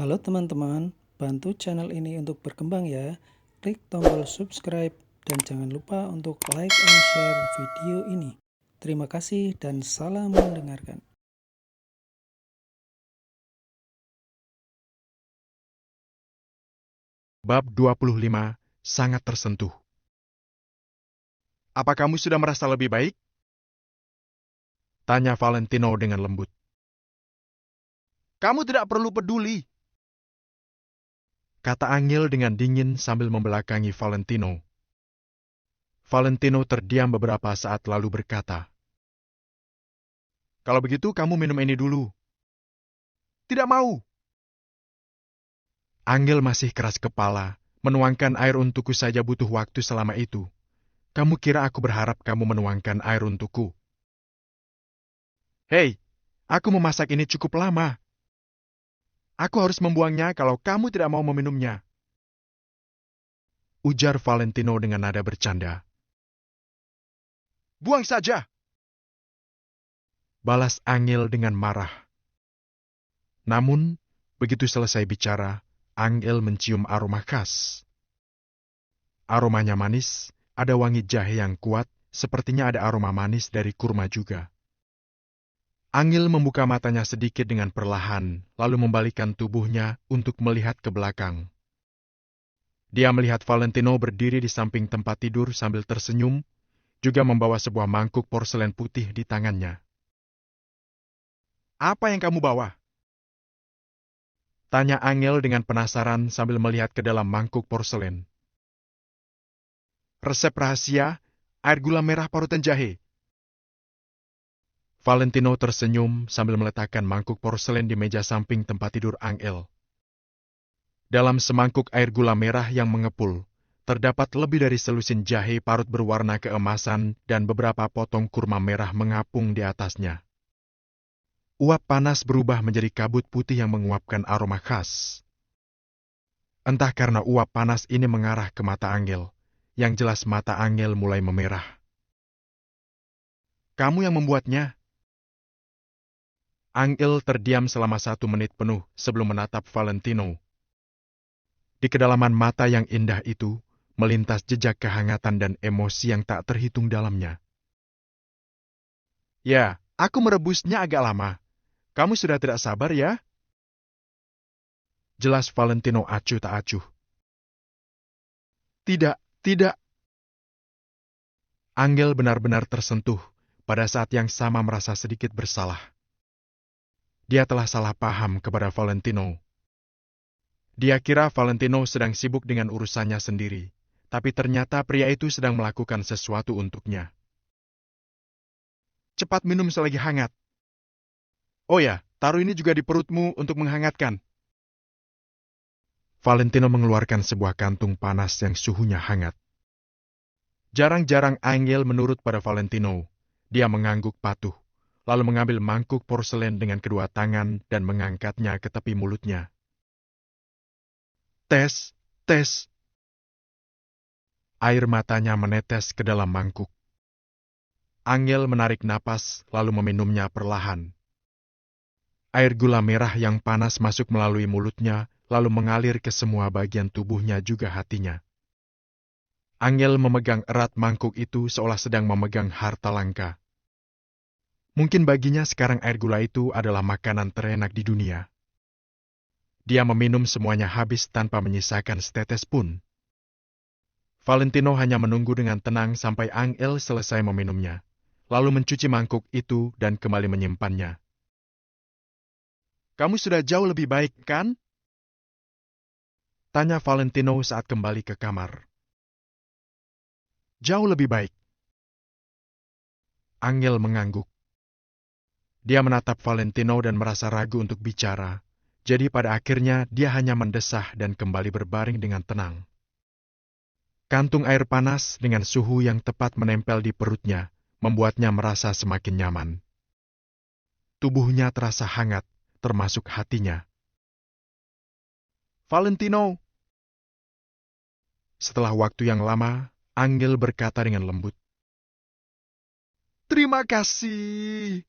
Halo teman-teman, bantu channel ini untuk berkembang ya. Klik tombol subscribe dan jangan lupa untuk like and share video ini. Terima kasih dan salam mendengarkan. Bab 25 sangat tersentuh. Apa kamu sudah merasa lebih baik? Tanya Valentino dengan lembut. Kamu tidak perlu peduli, kata Angel dengan dingin sambil membelakangi Valentino. Valentino terdiam beberapa saat lalu berkata, kalau begitu kamu minum ini dulu. Tidak mau. Angel masih keras kepala, menuangkan air untukku saja butuh waktu selama itu. Kamu kira aku berharap kamu menuangkan air untukku? Hei, aku memasak ini cukup lama. Aku harus membuangnya kalau kamu tidak mau meminumnya. Ujar Valentino dengan nada bercanda. Buang saja, balas Angel dengan marah. Namun, begitu selesai bicara, Angel mencium aroma khas. Aromanya manis, ada wangi jahe yang kuat, sepertinya ada aroma manis dari kurma juga. Angel membuka matanya sedikit dengan perlahan, lalu membalikkan tubuhnya untuk melihat ke belakang. Dia melihat Valentino berdiri di samping tempat tidur sambil tersenyum, juga membawa sebuah mangkuk porselen putih di tangannya. Apa yang kamu bawa? Tanya Angel dengan penasaran sambil melihat ke dalam mangkuk porselen. Resep rahasia, air gula merah parutan jahe. Valentino tersenyum sambil meletakkan mangkuk porselen di meja samping tempat tidur Angel. Dalam semangkuk air gula merah yang mengepul, terdapat lebih dari selusin jahe parut berwarna keemasan dan beberapa potong kurma merah mengapung di atasnya. Uap panas berubah menjadi kabut putih yang menguapkan aroma khas. Entah karena uap panas ini mengarah ke mata Angel, yang jelas mata Angel mulai memerah. Kamu yang membuatnya? Angel terdiam selama 1 menit penuh sebelum menatap Valentino. Di kedalaman mata yang indah itu, melintas jejak kehangatan dan emosi yang tak terhitung dalamnya. Ya, aku merebusnya agak lama. Kamu sudah tidak sabar ya? Jelas Valentino acuh tak acuh. Tidak, tidak. Angel benar-benar tersentuh, pada saat yang sama merasa sedikit bersalah. Dia telah salah paham kepada Valentino. Dia kira Valentino sedang sibuk dengan urusannya sendiri, tapi ternyata pria itu sedang melakukan sesuatu untuknya. Cepat minum selagi hangat. Oh ya, taruh ini juga di perutmu untuk menghangatkan. Valentino mengeluarkan sebuah kantung panas yang suhunya hangat. Jarang-jarang Angel menurut pada Valentino. Dia mengangguk patuh, lalu mengambil mangkuk porselen dengan kedua tangan dan mengangkatnya ke tepi mulutnya. Tes, tes. Air matanya menetes ke dalam mangkuk. Angel menarik napas lalu meminumnya perlahan. Air gula merah yang panas masuk melalui mulutnya lalu mengalir ke semua bagian tubuhnya juga hatinya. Angel memegang erat mangkuk itu seolah sedang memegang harta langka. Mungkin baginya sekarang air gula itu adalah makanan terenak di dunia. Dia meminum semuanya habis tanpa menyisakan setetes pun. Valentino hanya menunggu dengan tenang sampai Angel selesai meminumnya, lalu mencuci mangkuk itu dan kembali menyimpannya. Kamu sudah jauh lebih baik, kan? Tanya Valentino saat kembali ke kamar. Jauh lebih baik. Angel mengangguk. Dia menatap Valentino dan merasa ragu untuk bicara. Jadi pada akhirnya dia hanya mendesah dan kembali berbaring dengan tenang. Kantung air panas dengan suhu yang tepat menempel di perutnya, membuatnya merasa semakin nyaman. Tubuhnya terasa hangat, termasuk hatinya. Valentino! Setelah waktu yang lama, Angel berkata dengan lembut. Terima kasih!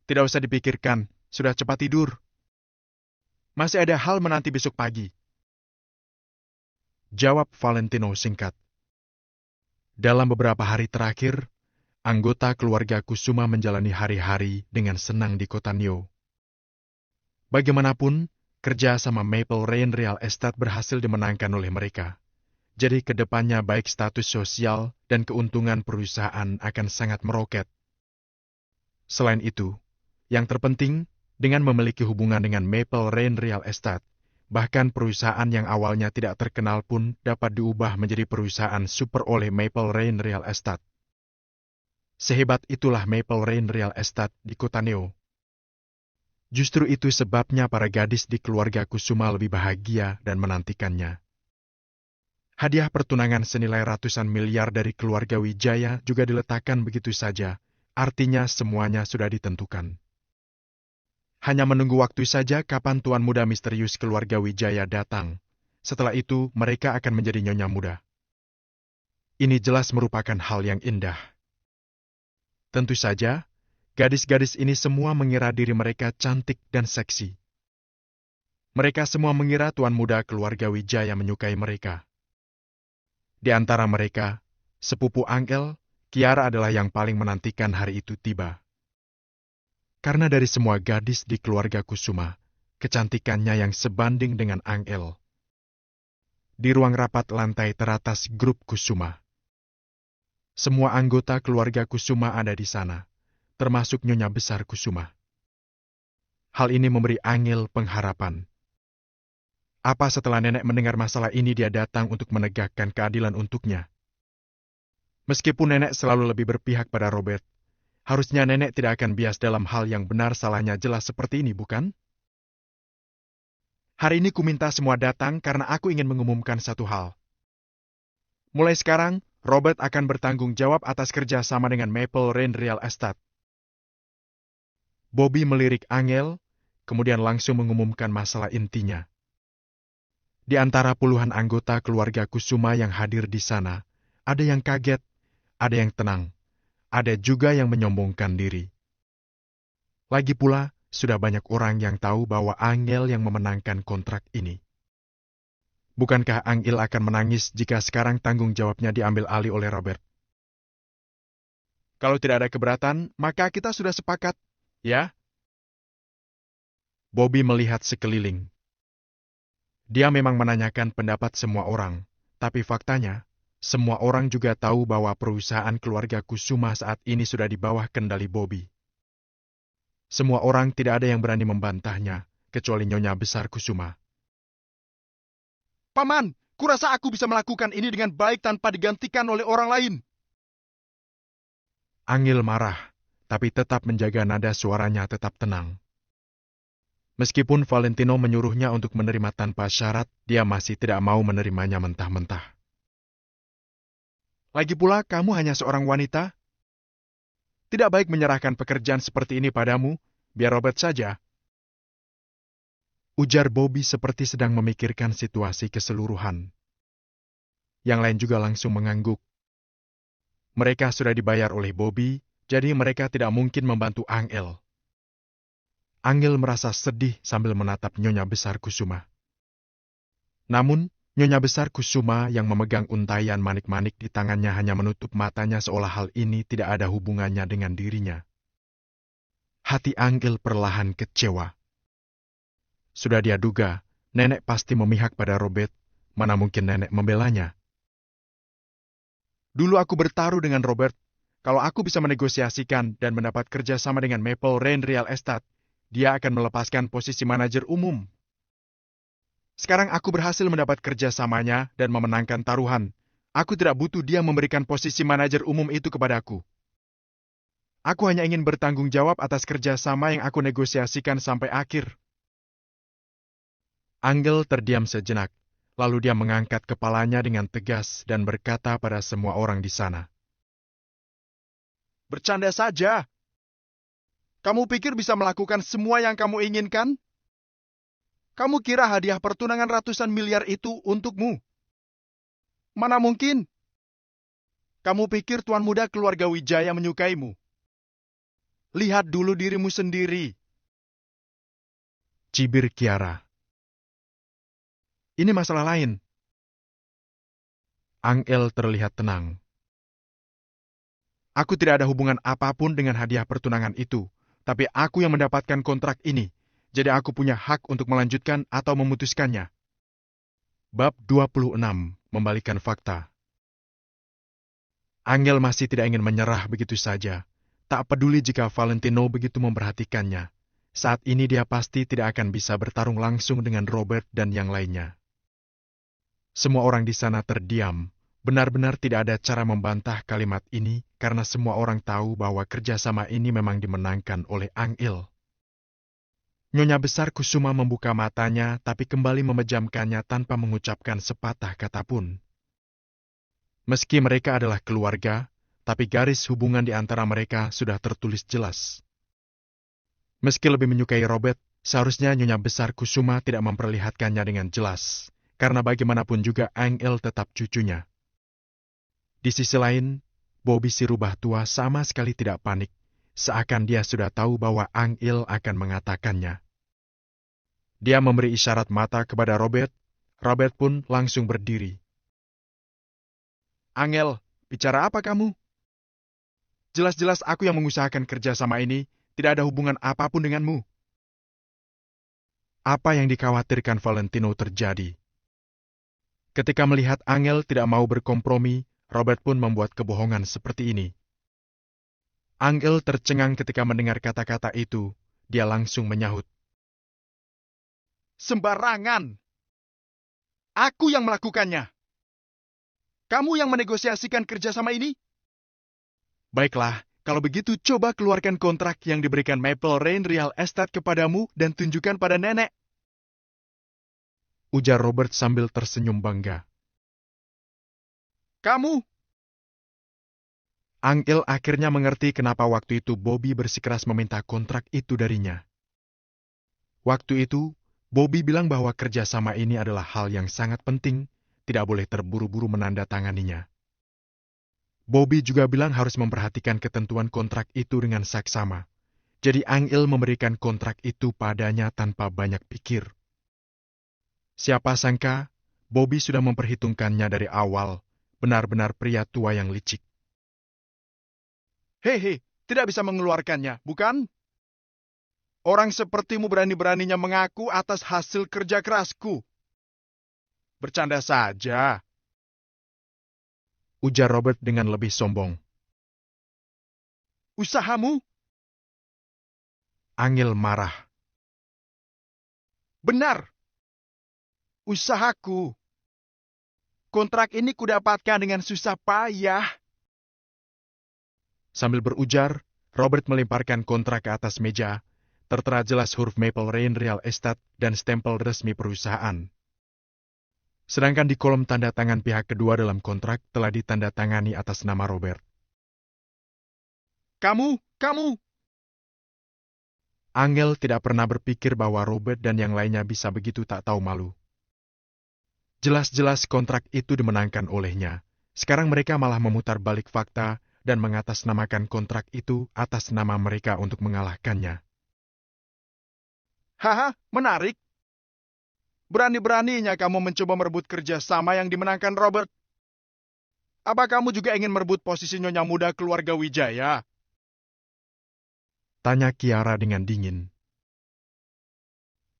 Tidak usah dipikirkan, sudah cepat tidur. Masih ada hal menanti besok pagi. Jawab Valentino singkat. Dalam beberapa hari terakhir, anggota keluarga Kusuma menjalani hari-hari dengan senang di kota Nio. Bagaimanapun, kerja sama Maple Rain Real Estate berhasil dimenangkan oleh mereka. Jadi kedepannya baik status sosial dan keuntungan perusahaan akan sangat meroket. Selain itu, yang terpenting, dengan memiliki hubungan dengan Maple Rain Real Estate, bahkan perusahaan yang awalnya tidak terkenal pun dapat diubah menjadi perusahaan super oleh Maple Rain Real Estate. Sehebat itulah Maple Rain Real Estate di kota Neo. Justru itu sebabnya para gadis di keluarga Kusuma lebih bahagia dan menantikannya. Hadiah pertunangan senilai ratusan miliar dari keluarga Wijaya juga diletakkan begitu saja, artinya semuanya sudah ditentukan. Hanya menunggu waktu saja kapan tuan muda misterius keluarga Wijaya datang. Setelah itu, mereka akan menjadi nyonya muda. Ini jelas merupakan hal yang indah. Tentu saja, gadis-gadis ini semua mengira diri mereka cantik dan seksi. Mereka semua mengira tuan muda keluarga Wijaya menyukai mereka. Di antara mereka, sepupu Angel, Kiara adalah yang paling menantikan hari itu tiba. Karena dari semua gadis di keluarga Kusuma, kecantikannya yang sebanding dengan Angel. Di ruang rapat lantai teratas grup Kusuma. Semua anggota keluarga Kusuma ada di sana, termasuk nyonya besar Kusuma. Hal ini memberi Angel pengharapan. Apa setelah nenek mendengar masalah ini dia datang untuk menegakkan keadilan untuknya? Meskipun nenek selalu lebih berpihak pada Robert, harusnya nenek tidak akan bias dalam hal yang benar salahnya jelas seperti ini, bukan? Hari ini kuminta semua datang karena aku ingin mengumumkan satu hal. Mulai sekarang, Robert akan bertanggung jawab atas kerjasama dengan Maple Rain Real Estate. Bobby melirik Angel, kemudian langsung mengumumkan masalah intinya. Di antara puluhan anggota keluarga Kusuma yang hadir di sana, ada yang kaget, ada yang tenang, ada juga yang menyombongkan diri. Lagi pula, sudah banyak orang yang tahu bahwa Angel yang memenangkan kontrak ini. Bukankah Angel akan menangis jika sekarang tanggung jawabnya diambil alih oleh Robert? Kalau tidak ada keberatan, maka kita sudah sepakat, ya? Bobby melihat sekeliling. Dia memang menanyakan pendapat semua orang, tapi faktanya, semua orang juga tahu bahwa perusahaan keluarga Kusuma saat ini sudah di bawah kendali Bobby. Semua orang tidak ada yang berani membantahnya, kecuali nyonya besar Kusuma. Paman, kurasa aku bisa melakukan ini dengan baik tanpa digantikan oleh orang lain. Angel marah, tapi tetap menjaga nada suaranya tetap tenang. Meskipun Valentino menyuruhnya untuk menerima tanpa syarat, dia masih tidak mau menerimanya mentah-mentah. Lagi pula, kamu hanya seorang wanita. Tidak baik menyerahkan pekerjaan seperti ini padamu, biar Robert saja. Ujar Bobby seperti sedang memikirkan situasi keseluruhan. Yang lain juga langsung mengangguk. Mereka sudah dibayar oleh Bobby, jadi mereka tidak mungkin membantu Angel. Angel merasa sedih sambil menatap nyonya besar Kusuma. Namun, nyonya besar Kusuma yang memegang untaian manik-manik di tangannya hanya menutup matanya seolah hal ini tidak ada hubungannya dengan dirinya. Hati Angel perlahan kecewa. Sudah dia duga, nenek pasti memihak pada Robert, mana mungkin nenek membelanya. Dulu aku bertaruh dengan Robert, kalau aku bisa menegosiasikan dan mendapat kerjasama dengan Maple Rain Real Estate, dia akan melepaskan posisi manajer umum. Sekarang aku berhasil mendapat kerjasamanya dan memenangkan taruhan. Aku tidak butuh dia memberikan posisi manajer umum itu kepadaku. Aku hanya ingin bertanggung jawab atas kerjasama yang aku negosiasikan sampai akhir. Angel terdiam sejenak, lalu dia mengangkat kepalanya dengan tegas dan berkata pada semua orang di sana. Bercanda saja. Kamu pikir bisa melakukan semua yang kamu inginkan? Kamu kira hadiah pertunangan ratusan miliar itu untukmu? Mana mungkin? Kamu pikir tuan muda keluarga Wijaya menyukaimu? Lihat dulu dirimu sendiri. Cibir Kiara. Ini masalah lain. Angel terlihat tenang. Aku tidak ada hubungan apapun dengan hadiah pertunangan itu, tapi aku yang mendapatkan kontrak ini, jadi aku punya hak untuk melanjutkan atau memutuskannya. Bab 26, Membalikan Fakta. Angel masih tidak ingin menyerah begitu saja. Tak peduli jika Valentino begitu memperhatikannya. Saat ini dia pasti tidak akan bisa bertarung langsung dengan Robert dan yang lainnya. Semua orang di sana terdiam. Benar-benar tidak ada cara membantah kalimat ini karena semua orang tahu bahwa kerjasama ini memang dimenangkan oleh Angel. Nyonya Besar Kusuma membuka matanya tapi kembali memejamkannya tanpa mengucapkan sepatah kata pun. Meski mereka adalah keluarga, tapi garis hubungan di antara mereka sudah tertulis jelas. Meski lebih menyukai Robert, seharusnya Nyonya Besar Kusuma tidak memperlihatkannya dengan jelas, karena bagaimanapun juga Angel tetap cucunya. Di sisi lain, Bobby si rubah tua sama sekali tidak panik, seakan dia sudah tahu bahwa Angel akan mengatakannya. Dia memberi isyarat mata kepada Robert, Robert pun langsung berdiri. Angel, bicara apa kamu? Jelas-jelas aku yang mengusahakan kerja sama ini, tidak ada hubungan apapun denganmu. Apa yang dikhawatirkan Valentino terjadi. Ketika melihat Angel tidak mau berkompromi, Robert pun membuat kebohongan seperti ini. Angel tercengang ketika mendengar kata-kata itu, dia langsung menyahut. Sembarangan! Aku yang melakukannya! Kamu yang menegosiasikan kerjasama ini? Baiklah, kalau begitu coba keluarkan kontrak yang diberikan Maple Rain Real Estate kepadamu dan tunjukkan pada nenek. Ujar Robert sambil tersenyum bangga. Kamu! Angel akhirnya mengerti kenapa waktu itu Bobby bersikeras meminta kontrak itu darinya. Waktu itu, Bobby bilang bahwa kerjasama ini adalah hal yang sangat penting, tidak boleh terburu-buru menandatanganinya. Bobby juga bilang harus memperhatikan ketentuan kontrak itu dengan saksama. Jadi Angel memberikan kontrak itu padanya tanpa banyak pikir. Siapa sangka, Bobby sudah memperhitungkannya dari awal, benar-benar pria tua yang licik. Hehe, tidak bisa mengeluarkannya, bukan? Orang sepertimu berani-beraninya mengaku atas hasil kerja kerasku. Bercanda saja. Ujar Robert dengan lebih sombong. Usahamu? Angel marah. Benar. Usahaku. Kontrak ini kudapatkan dengan susah payah. Sambil berujar, Robert melemparkan kontrak ke atas meja, tertera jelas huruf Maple Rain Real Estate dan stempel resmi perusahaan. Sedangkan di kolom tanda tangan pihak kedua dalam kontrak telah ditandatangani atas nama Robert. Kamu! Angel tidak pernah berpikir bahwa Robert dan yang lainnya bisa begitu tak tahu malu. Jelas-jelas kontrak itu dimenangkan olehnya. Sekarang mereka malah memutar balik fakta dan mengatasnamakan kontrak itu atas nama mereka untuk mengalahkannya. Haha, menarik. Berani-beraninya kamu mencoba merebut kerjasama yang dimenangkan Robert. Apa kamu juga ingin merebut posisi nyonya muda keluarga Wijaya? Tanya Kiara dengan dingin.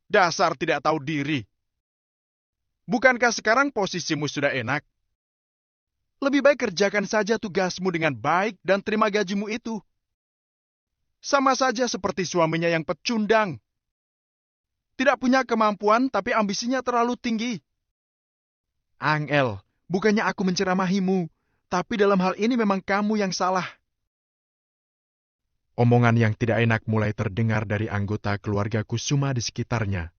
Dasar tidak tahu diri. Bukankah sekarang posisimu sudah enak? Lebih baik kerjakan saja tugasmu dengan baik dan terima gajimu itu. Sama saja seperti suaminya yang pecundang. Tidak punya kemampuan tapi ambisinya terlalu tinggi. Angel, bukannya aku menceramahimu, tapi dalam hal ini memang kamu yang salah. Omongan yang tidak enak mulai terdengar dari anggota keluarga Kusuma di sekitarnya.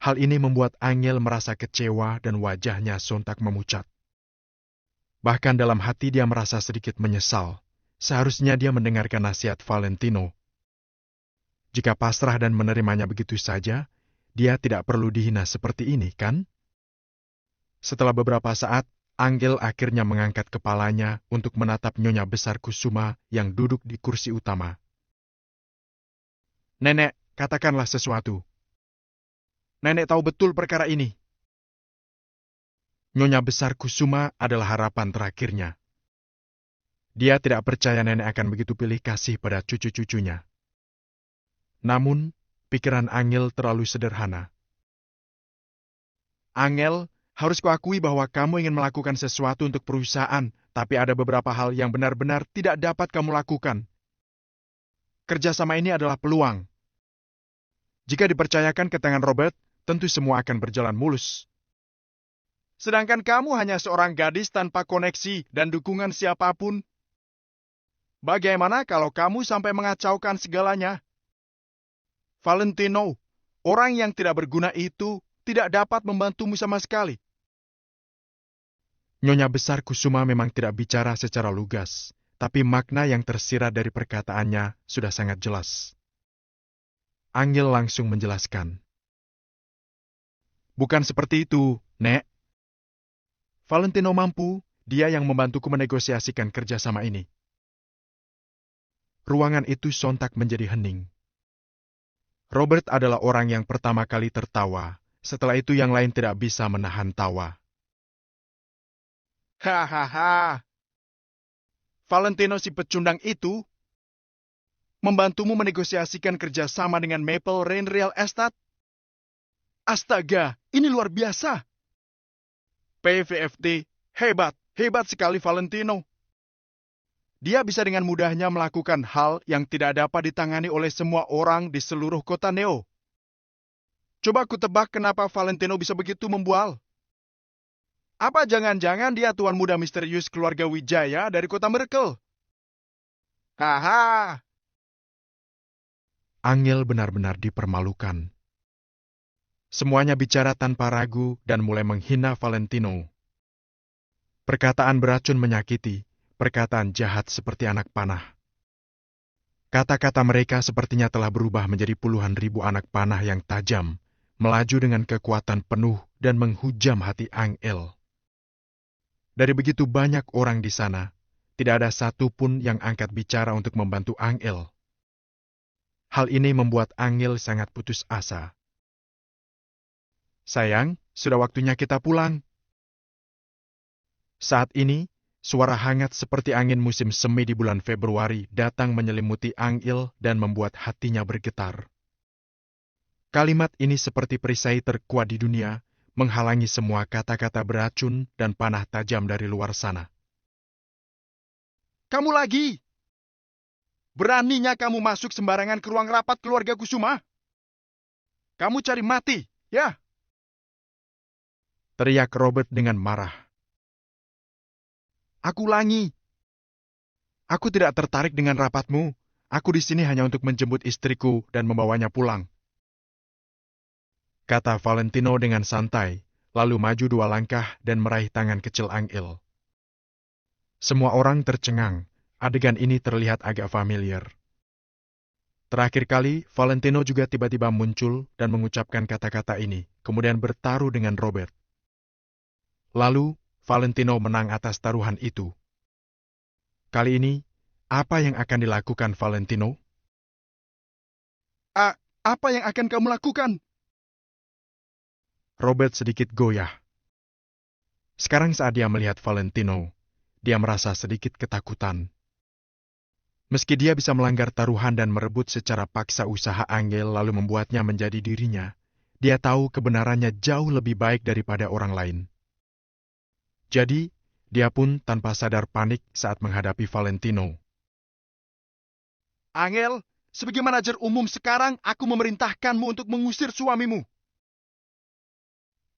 Hal ini membuat Angel merasa kecewa dan wajahnya sontak memucat. Bahkan dalam hati dia merasa sedikit menyesal. Seharusnya dia mendengarkan nasihat Valentino. Jika pasrah dan menerimanya begitu saja, dia tidak perlu dihina seperti ini, kan? Setelah beberapa saat, Angel akhirnya mengangkat kepalanya untuk menatap Nyonya Besar Kusuma yang duduk di kursi utama. Nenek, katakanlah sesuatu. Nenek tahu betul perkara ini. Nyonya besar Kusuma adalah harapan terakhirnya. Dia tidak percaya nenek akan begitu pilih kasih pada cucu-cucunya. Namun, pikiran Angel terlalu sederhana. Angel, harus kuakui bahwa kamu ingin melakukan sesuatu untuk perusahaan, tapi ada beberapa hal yang benar-benar tidak dapat kamu lakukan. Kerjasama ini adalah peluang. Jika dipercayakan ke tangan Robert, tentu semua akan berjalan mulus. Sedangkan kamu hanya seorang gadis tanpa koneksi dan dukungan siapapun. Bagaimana kalau kamu sampai mengacaukan segalanya? Valentino, orang yang tidak berguna itu tidak dapat membantumu sama sekali. Nyonya besar Kusuma memang tidak bicara secara lugas, tapi makna yang tersirat dari perkataannya sudah sangat jelas. Angel langsung menjelaskan. Bukan seperti itu, Nek. Valentino mampu, dia yang membantuku menegosiasikan kerjasama ini. Ruangan itu sontak menjadi hening. Robert adalah orang yang pertama kali tertawa. Setelah itu yang lain tidak bisa menahan tawa. Hahaha. Valentino si pecundang itu membantumu menegosiasikan kerjasama dengan Maple Rain Real Estate? Astaga, ini luar biasa. PVFT, hebat sekali Valentino. Dia bisa dengan mudahnya melakukan hal yang tidak dapat ditangani oleh semua orang di seluruh kota Neo. Coba aku tebak kenapa Valentino bisa begitu membual. Apa jangan-jangan dia tuan muda misterius keluarga Wijaya dari kota Merkel? Haha. Angel benar-benar dipermalukan. Semuanya bicara tanpa ragu dan mulai menghina Valentino. Perkataan beracun menyakiti, perkataan jahat seperti anak panah. Kata-kata mereka sepertinya telah berubah menjadi puluhan ribu anak panah yang tajam, melaju dengan kekuatan penuh dan menghujam hati Angel. Dari begitu banyak orang di sana, tidak ada satu pun yang angkat bicara untuk membantu Angel. Hal ini membuat Angel sangat putus asa. Sayang, sudah waktunya kita pulang. Saat ini, suara hangat seperti angin musim semi di bulan Februari datang menyelimuti Angel dan membuat hatinya bergetar. Kalimat ini seperti perisai terkuat di dunia, menghalangi semua kata-kata beracun dan panah tajam dari luar sana. Kamu lagi! Beraninya kamu masuk sembarangan ke ruang rapat keluarga Kusuma? Kamu cari mati, ya? Teriak Robert dengan marah. Aku ulangi. Aku tidak tertarik dengan rapatmu. Aku di sini hanya untuk menjemput istriku dan membawanya pulang. Kata Valentino dengan santai, lalu maju 2 langkah dan meraih tangan kecil Angel. Semua orang tercengang. Adegan ini terlihat agak familiar. Terakhir kali, Valentino juga tiba-tiba muncul dan mengucapkan kata-kata ini, kemudian bertaruh dengan Robert. Lalu, Valentino menang atas taruhan itu. Kali ini, apa yang akan dilakukan Valentino? Apa yang akan kamu lakukan? Robert sedikit goyah. Sekarang saat dia melihat Valentino, dia merasa sedikit ketakutan. Meski dia bisa melanggar taruhan dan merebut secara paksa usaha Angel lalu membuatnya menjadi dirinya, dia tahu kebenarannya jauh lebih baik daripada orang lain. Jadi, dia pun tanpa sadar panik saat menghadapi Valentino. Angel, sebagai manajer umum sekarang, aku memerintahkanmu untuk mengusir suamimu.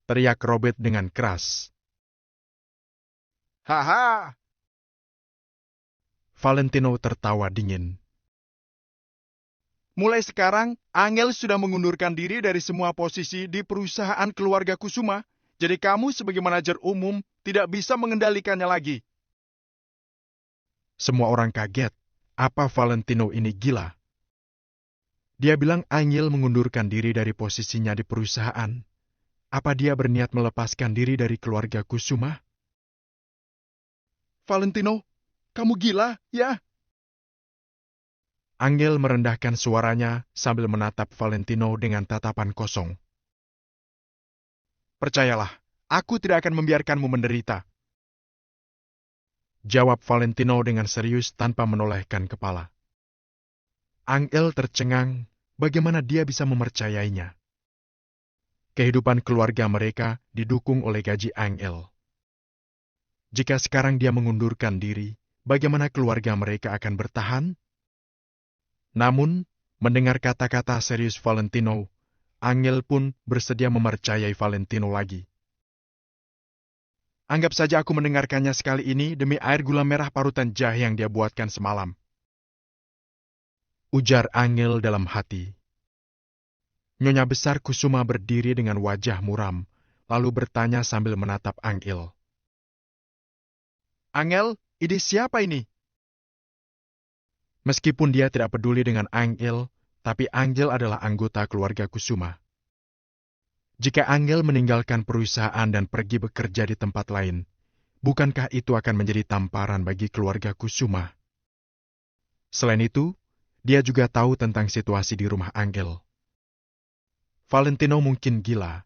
Teriak Robert dengan keras. Haha. Valentino tertawa dingin. Mulai sekarang, Angel sudah mengundurkan diri dari semua posisi di perusahaan keluarga Kusuma. Jadi kamu sebagai manajer umum tidak bisa mengendalikannya lagi. Semua orang kaget. Apa Valentino ini gila? Dia bilang Angel mengundurkan diri dari posisinya di perusahaan. Apa dia berniat melepaskan diri dari keluarga Kusuma? Valentino, kamu gila, ya? Angel merendahkan suaranya sambil menatap Valentino dengan tatapan kosong. Percayalah, Aku tidak akan membiarkanmu menderita. Jawab Valentino dengan serius tanpa menolehkan kepala. Angel tercengang bagaimana dia bisa mempercayainya. Kehidupan keluarga mereka didukung oleh gaji Angel. Jika sekarang dia mengundurkan diri, bagaimana keluarga mereka akan bertahan? Namun, mendengar kata-kata serius Valentino, Angel pun bersedia mempercayai Valentino lagi. Anggap saja aku mendengarkannya sekali ini demi air gula merah parutan jahe yang dia buatkan semalam. Ujar Angel dalam hati. Nyonya besar Kusuma berdiri dengan wajah muram, lalu bertanya sambil menatap Angel. Angel, ide siapa ini? Meskipun dia tidak peduli dengan Angel, tapi Angel adalah anggota keluarga Kusuma. Jika Angel meninggalkan perusahaan dan pergi bekerja di tempat lain, bukankah itu akan menjadi tamparan bagi keluarga Kusuma? Selain itu, dia juga tahu tentang situasi di rumah Angel. Valentino mungkin gila,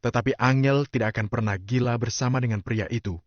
tetapi Angel tidak akan pernah gila bersama dengan pria itu.